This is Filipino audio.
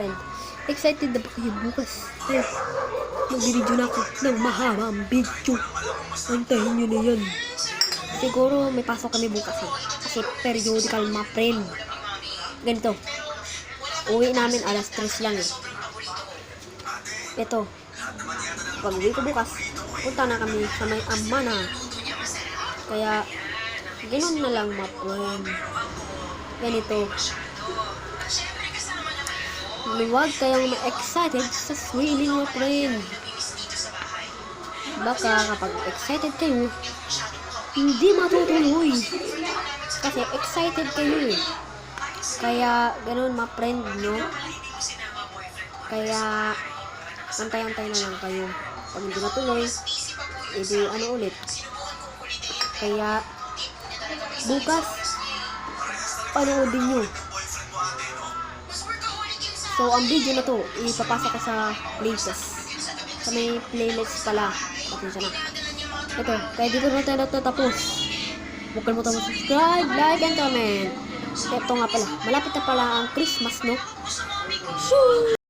friend. Excited na ba kayo bukas? Mag-video na ako ng mahabang video. Antayin nyo na yan. Siguro may pasok kami bukas kasi periodical mga friend. Ganito. Uwi namin alas 3 lang Ito. Pag uwi ko bukas, punta na kami sa may Amana. Kaya, ganoon na lang mga friend. Ganito. Huwag kayong ma-excited sa swelling mga friend. Baka kapag excited kayo, hindi matutuloy. Kasi excited kayo Kaya, ganoon mga friend, no? Kaya, antay-antay na lang kayo. Pag hindi natuloy, edi ulit. Kaya, bukas, panoodin nyo. So, ang video na to, ipapasa ko sa playlist. Sa may playlist pala. Pasensya na. Ito, kaya dito na tayo natatapos. Huwag kalimutan mo subscribe, like, and comment. Ito nga pala, malapit na pala ang Christmas, no? Shoo!